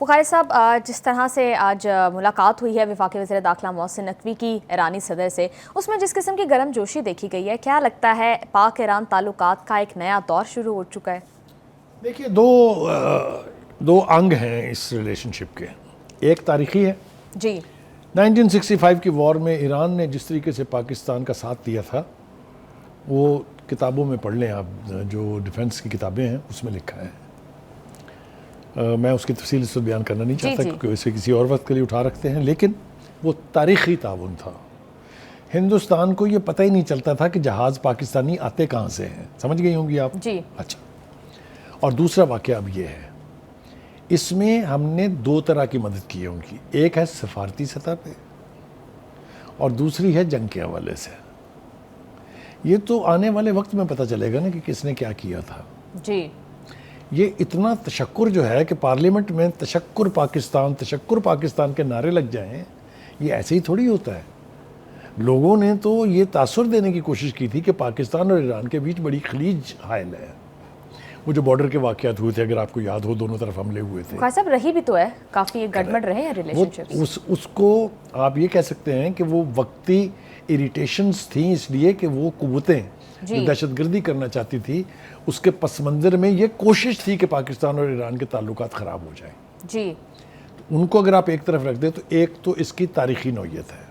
بخاری صاحب، جس طرح سے آج ملاقات ہوئی ہے وفاقی وزیر داخلہ محسن نقوی کی ایرانی صدر سے، اس میں جس قسم کی گرم جوشی دیکھی گئی ہے، کیا لگتا ہے پاک ایران تعلقات کا ایک نیا دور شروع ہو چکا ہے؟ دیکھیے، دو انگ ہیں اس ریلیشن شپ کے. ایک تاریخی ہے. جی 1965 کی وار میں ایران نے جس طریقے سے پاکستان کا ساتھ دیا تھا، وہ کتابوں میں پڑھ لیں آپ، جو ڈیفنس کی کتابیں ہیں اس میں لکھا ہے. میں اس کی تفصیل اس وقت بیان کرنا نہیں چاہتا کیونکہ اسے کسی اور وقت کے لیے اٹھا رکھتے ہیں، لیکن وہ تاریخی تعاون تھا. ہندوستان کو یہ پتہ ہی نہیں چلتا تھا کہ جہاز پاکستانی آتے کہاں سے ہیں. سمجھ گئی ہوں گی آپ؟ جی. اچھا. اور دوسرا واقعہ اب یہ ہے، اس میں ہم نے دو طرح کی مدد کی ہوں گی. ایک ہے سفارتی سطح پہ اور دوسری ہے جنگ کے حوالے سے. یہ تو آنے والے وقت میں پتہ چلے گا نا کہ کس نے کیا کیا تھا. جی. یہ اتنا تشکر جو ہے کہ پارلیمنٹ میں تشکر پاکستان کے نعرے لگ جائیں، یہ ایسے ہی تھوڑی ہوتا ہے. لوگوں نے تو یہ تاثر دینے کی کوشش کی تھی کہ پاکستان اور ایران کے بیچ بڑی خلیج حائل ہے. وہ جو بارڈر کے واقعات ہوئے تھے، اگر آپ کو یاد ہو، دونوں طرف حملے ہوئے تھے. خواہ صاحب رہی بھی تو ہے، کافی گڑبڑ رہے ہیں ریلیشن شپس. اس کو آپ یہ کہہ سکتے ہیں کہ وہ وقتی اریٹیشنز تھیں، اس لیے کہ وہ قوتیں جو دہشت گردی کرنا چاہتی تھی، اس کے پس منظر میں یہ کوشش تھی کہ پاکستان اور ایران کے تعلقات خراب ہو جائیں. جی. ان کو اگر آپ ایک طرف رکھ دیں تو ایک تو اس کی تاریخی نوعیت ہے.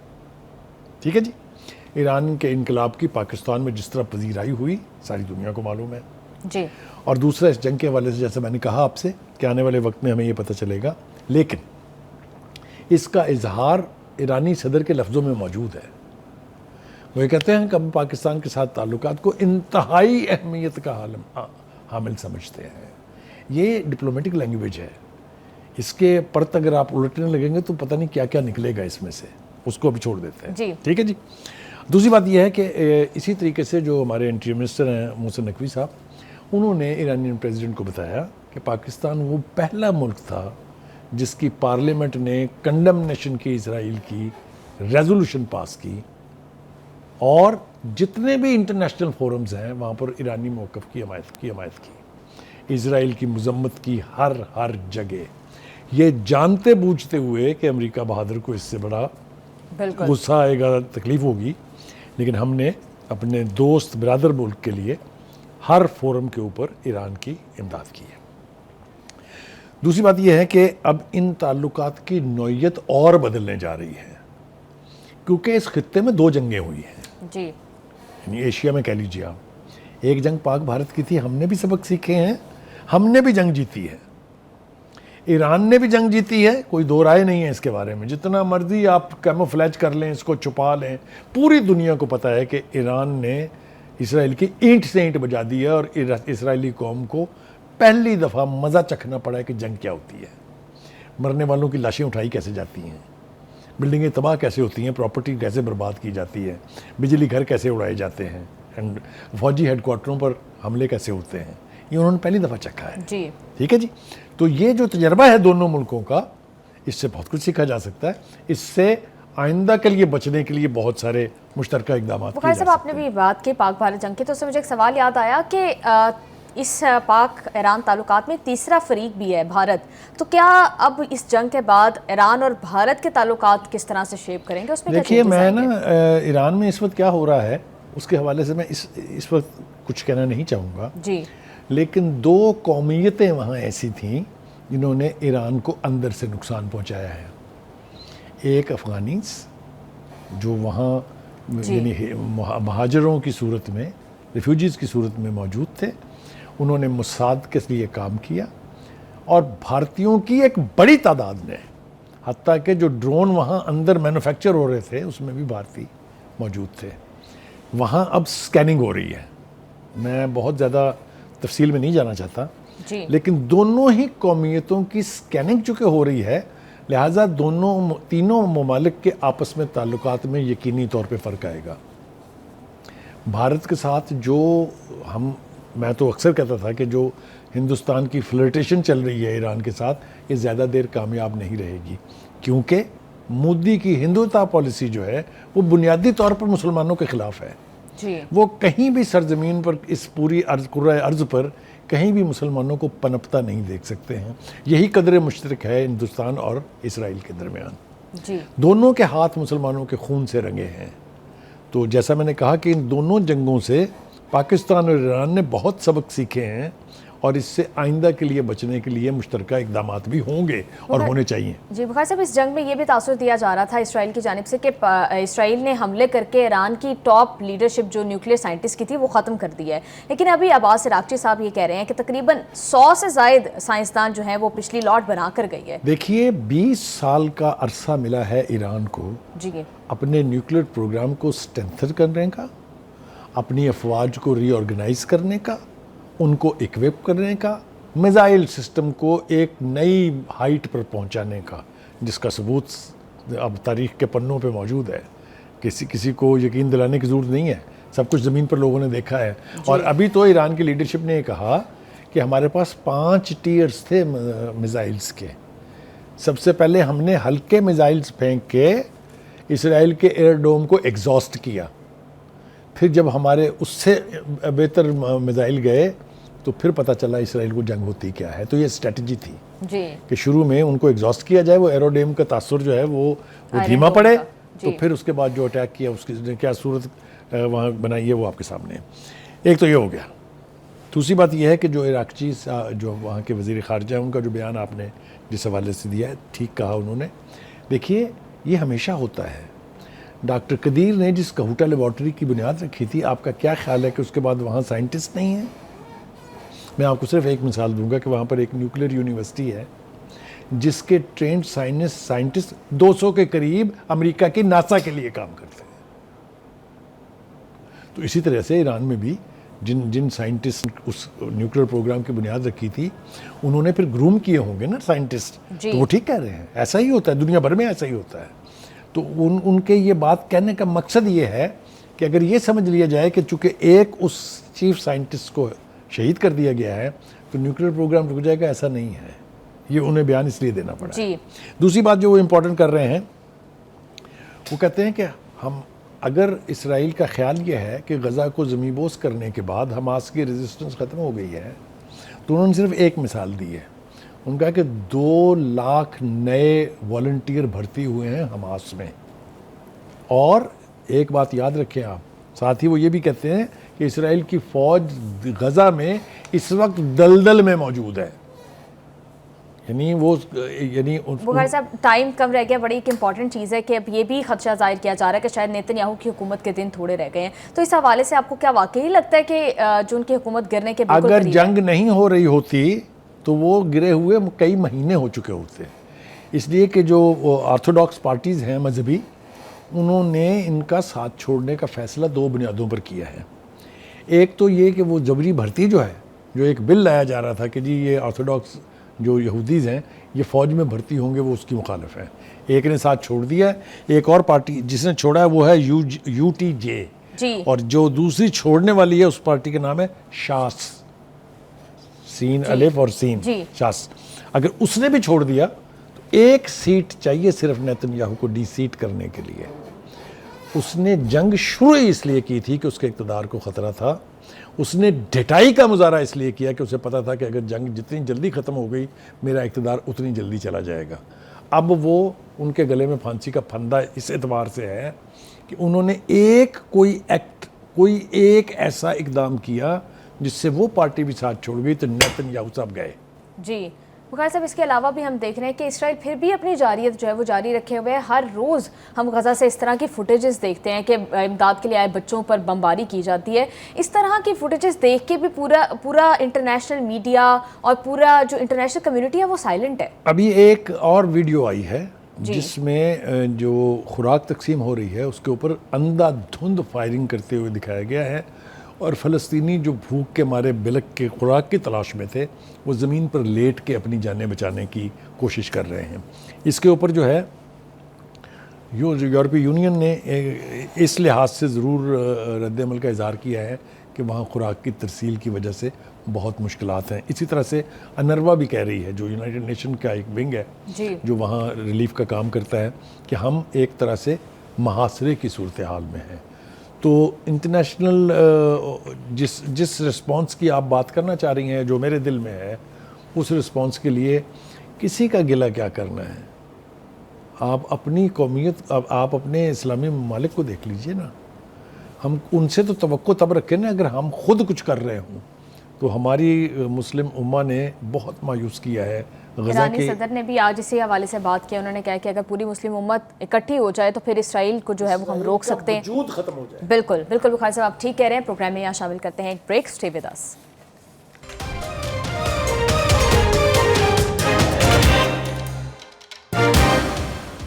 ٹھیک ہے جی. ایران کے انقلاب کی پاکستان میں جس طرح پذیرائی ہوئی ساری دنیا کو معلوم ہے. جی. اور دوسرا اس جنگ کے حوالے سے، جیسے میں نے کہا آپ سے کہ آنے والے وقت میں ہمیں یہ پتہ چلے گا، لیکن اس کا اظہار ایرانی صدر کے لفظوں میں موجود ہے. وہ یہ کہتے ہیں کہ ہم پاکستان کے ساتھ تعلقات کو انتہائی اہمیت کا حامل سمجھتے ہیں. یہ ڈپلومیٹک لینگویج ہے. اس کے پرت اگر آپ الٹنے لگیں گے تو پتہ نہیں کیا کیا نکلے گا اس میں سے. اس کو ابھی چھوڑ دیتے ہیں. جی. ٹھیک ہے جی. دوسری بات یہ ہے کہ اسی طریقے سے جو ہمارے انٹیریئر منسٹر ہیں محسن نقوی صاحب، انہوں نے ایرانین پریزیڈنٹ کو بتایا کہ پاکستان وہ پہلا ملک تھا جس کی پارلیمنٹ نے کنڈمنیشن کی اسرائیل کی ریزولوشن پاس کی، اور جتنے بھی انٹرنیشنل فورمز ہیں وہاں پر ایرانی موقف کی حمایت کی، اسرائیل کی مذمت کی ہر جگہ، یہ جانتے بوجھتے ہوئے کہ امریکہ بہادر کو اس سے بڑا غصہ آئے گا، تکلیف ہوگی، لیکن ہم نے اپنے دوست برادر ملک کے لیے ہر فورم کے اوپر ایران کی امداد کی ہے. دوسری بات یہ ہے کہ اب ان تعلقات کی نوعیت اور بدلنے جا رہی ہے، کیونکہ اس خطے میں دو جنگیں ہوئی ہیں. جی. یعنی ایشیا میں کہہ لیجیے آپ، ایک جنگ پاک بھارت کی تھی، ہم نے بھی سبق سیکھے ہیں، ہم نے بھی جنگ جیتی ہے، ایران نے بھی جنگ جیتی ہے، کوئی دو رائے نہیں ہے اس کے بارے میں. جتنا مرضی آپ کیموفلیج کر لیں، اس کو چھپا لیں، پوری دنیا کو پتہ ہے کہ ایران نے اسرائیل کی اینٹ سے اینٹ بجا دی ہے، اور اسرائیلی قوم کو پہلی دفعہ مزہ چکھنا پڑا ہے کہ جنگ کیا ہوتی ہے. مرنے والوں کی لاشیں اٹھائی کیسے جاتی ہیں، بلڈنگیں تباہ کیسے ہوتی ہیں، پراپرٹی کیسے برباد کی جاتی ہے، بجلی گھر کیسے اڑائے جاتے ہیں، اینڈ فوجی ہیڈ کوارٹروں پر حملے کیسے ہوتے ہیں. یہ انہوں نے پہلی دفعہ چکھا ہے. جی. ٹھیک ہے جی. تو یہ جو تجربہ ہے دونوں ملکوں کا، اس سے بہت کچھ سیکھا جا سکتا ہے. اس سے آئندہ کے لیے بچنے کے لیے بہت سارے مشترکہ اقدامات کیے جا سکتے ہیں. صاحب آپ نے بھی بات کی پاک بھارت جنگ کی، تو اس سے مجھے ایک سوال یاد آیا کہ اس پاک ایران تعلقات میں تیسرا فریق بھی ہے، بھارت. تو کیا اب اس جنگ کے بعد ایران اور بھارت کے تعلقات کس طرح سے شیپ کریں گے؟ اس میں دیکھیے، میں نا ایران میں اس وقت کیا ہو رہا ہے اس کے حوالے سے میں اس وقت کچھ کہنا نہیں چاہوں گا. جی. لیکن دو قومیتیں وہاں ایسی تھیں جنہوں نے ایران کو اندر سے نقصان پہنچایا ہے. ایک افغانیز جو وہاں یعنی مہاجروں کی صورت میں، ریفیوجیز کی صورت میں موجود تھے، انہوں نے موساد کے لیے کام کیا، اور بھارتیوں کی ایک بڑی تعداد نے، حتیٰ کہ جو ڈرون وہاں اندر مینوفیکچر ہو رہے تھے اس میں بھی بھارتی موجود تھے. وہاں اب سکیننگ ہو رہی ہے. میں بہت زیادہ تفصیل میں نہیں جانا چاہتا، لیکن دونوں ہی قومیتوں کی سکیننگ چونکہ ہو رہی ہے، لہٰذا تینوں ممالک کے آپس میں تعلقات میں یقینی طور پہ فرق آئے گا. بھارت کے ساتھ جو میں تو اکثر کہتا تھا کہ جو ہندوستان کی فلرٹیشن چل رہی ہے ایران کے ساتھ، یہ زیادہ دیر کامیاب نہیں رہے گی، کیونکہ مودی کی ہندوتا پالیسی جو ہے وہ بنیادی طور پر مسلمانوں کے خلاف ہے. وہ کہیں بھی سرزمین پر اس پوری کرۂ ارض پر کہیں بھی مسلمانوں کو پنپتا نہیں دیکھ سکتے ہیں. یہی قدر مشترک ہے ہندوستان اور اسرائیل کے درمیان. جی دونوں کے ہاتھ مسلمانوں کے خون سے رنگے ہیں. تو جیسا میں نے کہا کہ ان دونوں جنگوں سے پاکستان اور ایران نے بہت سبق سیکھے ہیں, اور اس سے آئندہ کے لیے بچنے کے لیے مشترکہ اقدامات بھی ہوں گے اور ہونے چاہیے. جی بخاری صاحب, اس جنگ میں یہ بھی تاثر دیا جا رہا تھا اسرائیل کی جانب سے کہ اسرائیل نے حملے کر کے ایران کی ٹاپ لیڈرشپ جو نیوکلیئر سائنٹسٹ کی تھی وہ ختم کر دی ہے, لیکن ابھی عباس عراقچی صاحب یہ کہہ رہے ہیں کہ تقریباً 100 سے زائد سائنسدان جو ہیں وہ پچھلی لاٹ بنا کر گئی ہے. دیکھیے 20 سال کا عرصہ ملا ہے ایران کو جی اپنے نیوکلیئر پروگرام کو اسٹرینتھن کرنے کا, اپنی افواج کو ری آرگنائز کرنے کا, ان کو اکوپ کرنے کا, میزائل سسٹم کو ایک نئی ہائٹ پر پہنچانے کا, جس کا ثبوت اب تاریخ کے پنوں پہ موجود ہے. کسی کو یقین دلانے کی ضرورت نہیں ہے, سب کچھ زمین پر لوگوں نے دیکھا ہے. اور ابھی تو ایران کی لیڈرشپ نے یہ کہا کہ ہمارے پاس 5 ٹیئرز تھے میزائلز کے. سب سے پہلے ہم نے ہلکے میزائلز پھینک کے اسرائیل کے ایئر ڈوم کو ایگزاسٹ کیا, پھر جب ہمارے اس سے بہتر میزائل گئے تو پھر پتہ چلا اسرائیل کو جنگ ہوتی کیا ہے. تو یہ اسٹریٹجی تھی جی کہ شروع میں ان کو ایگزاسٹ کیا جائے, وہ ایرو ڈیم کا تاثر جو ہے وہ دھیما پڑے, تو پھر اس کے بعد جو اٹیک کیا اس کی کیا صورت وہاں بنائی ہے وہ آپ کے سامنے ہے. ایک تو یہ ہو گیا. دوسری بات یہ ہے کہ جو عراقچی جو وہاں کے وزیر خارجہ ہیں, ان کا جو بیان آپ نے جس حوالے سے دیا ہے, ٹھیک کہا انہوں نے. دیکھیے یہ ہمیشہ ہوتا ہے. ڈاکٹر قدیر نے جس کہوٹا لیبارٹری کی بنیاد رکھی تھی, آپ کا کیا خیال ہے کہ اس کے بعد وہاں سائنٹسٹ نہیں ہیں؟ میں آپ کو صرف ایک مثال دوں گا کہ وہاں پر ایک نیوکلیئر یونیورسٹی ہے جس کے ٹرینڈ سائنٹسٹ 200 کے قریب امریکہ کی ناسا کے لیے کام کرتے ہیں. تو اسی طرح سے ایران میں بھی جن سائنٹسٹ اس نیوکلیئر پروگرام کی بنیاد رکھی تھی, انہوں نے پھر گروم کیے ہوں گے نا سائنٹسٹ. تو وہ ٹھیک کہہ رہے ہیں, ایسا ہی ہوتا ہے, دنیا بھر میں ایسا ہی ہوتا ہے. تو ان کے یہ بات کہنے کا مقصد یہ ہے کہ اگر یہ سمجھ لیا جائے کہ چونکہ ایک اس چیف سائنٹسٹ کو شہید کر دیا گیا ہے تو نیوکلیئر پروگرام رک جائے گا, ایسا نہیں ہے. یہ انہیں بیان اس لیے دینا پڑا. دوسری بات جو وہ امپورٹنٹ کر رہے ہیں, وہ کہتے ہیں کہ ہم اگر اسرائیل کا خیال یہ ہے کہ غزہ کو زمیں بوس کرنے کے بعد حماس کی ریزسٹنس ختم ہو گئی ہے, تو انہوں نے صرف ایک مثال دی ہے. ان کا کہ 2 لاکھ نئے والنٹیئر بھرتی ہوئے ہیں حماس میں. اور ایک بات یاد رکھیں آپ, ساتھ ہی وہ یہ بھی کہتے ہیں کہ اسرائیل کی فوج غزہ میں اس وقت دلدل میں موجود ہے. بخاری صاحب ٹائم کم رہ گیا. بڑی ایک امپورٹنٹ چیز ہے کہ اب یہ بھی خدشہ ظاہر کیا جا رہا ہے کہ شاید نیتن کی حکومت کے دن تھوڑے رہ گئے ہیں. تو اس حوالے سے آپ کو کیا واقعی لگتا ہے کہ جو ان کی حکومت گرنے کے بالکل اگر جنگ نہیں ہو رہی ہوتی تو وہ گرے ہوئے کئی مہینے ہو چکے ہوتے. اس لیے کہ جو آرتھوڈاکس پارٹیز ہیں مذہبی, انہوں نے ان کا ساتھ چھوڑنے کا فیصلہ 2 بنیادوں پر کیا ہے. ایک تو یہ کہ وہ جبری بھرتی جو ہے, جو ایک بل لایا جا رہا تھا کہ جی یہ آرتھوڈاکس جو یہودیز ہیں یہ فوج میں بھرتی ہوں گے, وہ اس کی مخالف ہیں. ایک نے ساتھ چھوڑ دیا. ایک اور پارٹی جس نے چھوڑا ہے وہ ہے UTJ, اور جو دوسری چھوڑنے والی ہے اس پارٹی کا نام ہے شاس, سین الف اور سین شاس. اگر اس نے بھی چھوڑ دیا تو 1 سیٹ چاہیے صرف نیتن یاہو کو ڈی سیٹ کرنے کے لیے. اس نے جنگ شروع اس لیے کی تھی کہ اس کے اقتدار کو خطرہ تھا. اس نے ڈٹائی کا مظاہرہ اس لیے کیا کہ اسے پتا تھا کہ اگر جنگ جتنی جلدی ختم ہو گئی میرا اقتدار اتنی جلدی چلا جائے گا. اب وہ ان کے گلے میں پھانسی کا پھندا اس اعتبار سے ہے کہ انہوں نے کوئی ایک ایسا اقدام کیا جس سے وہ پارٹی بھی ساتھ چھوڑ گئی, تو نیتن یاہو صاحب گئے. جی بخاری صاحب, اس کے علاوہ بھی ہم دیکھ رہے ہیں کہ اسرائیل پھر بھی اپنی جارحیت جو ہے وہ جاری رکھے ہوئے ہے. ہر روز ہم غزہ سے اس طرح کی فوٹیجز دیکھتے ہیں کہ امداد کے لیے آئے بچوں پر بمباری کی جاتی ہے. اس طرح کی فوٹیجز دیکھ کے بھی پورا انٹرنیشنل میڈیا اور پورا جو انٹرنیشنل کمیونٹی ہے وہ سائلنٹ ہے. ابھی ایک اور ویڈیو آئی ہے جس میں جو خوراک تقسیم ہو رہی ہے اس کے اوپر اندھا دھند فائرنگ کرتے ہوئے دکھایا گیا ہے, اور فلسطینی جو بھوک کے مارے بلک کے خوراک کی تلاش میں تھے وہ زمین پر لیٹ کے اپنی جانیں بچانے کی کوشش کر رہے ہیں. اس کے اوپر جو ہے یورپی یونین نے اس لحاظ سے ضرور رد عمل کا اظہار کیا ہے کہ وہاں خوراک کی ترسیل کی وجہ سے بہت مشکلات ہیں. اسی طرح سے انروا بھی کہہ رہی ہے, جو یونائٹڈ نیشن کا ایک ونگ ہے جو وہاں ریلیف کا کام کرتا ہے, کہ ہم ایک طرح سے محاصرے کی صورتحال میں ہیں. تو انٹرنیشنل جس رسپانس کی آپ بات کرنا چاہ رہی ہیں، جو میرے دل میں ہے، اس رسپانس کے لیے کسی کا گلہ کیا کرنا ہے؟ آپ اپنی قومیت، آپ اپنے اسلامی ممالک کو دیکھ لیجئے نا. ہم ان سے تو توقع تب رکھیں نا اگر ہم خود کچھ کر رہے ہوں. تو ہماری مسلم امہ نے بہت مایوس کیا ہے غزہ ایرانی کے. صدر نے بھی آج اسی حوالے سے بات کیا. انہوں نے کہا کہ اگر پوری مسلم امت اکٹھی ہو جائے تو پھر اسرائیل کو جو ہے وہ ہم روک سکتے ہیں. وجود ختم ہو جائے. بالکل بالکل بخاری صاحب آپ ٹھیک کہہ رہے ہیں. پروگرام میں یہاں شامل کرتے ہیں ایک بریک. Stay with us.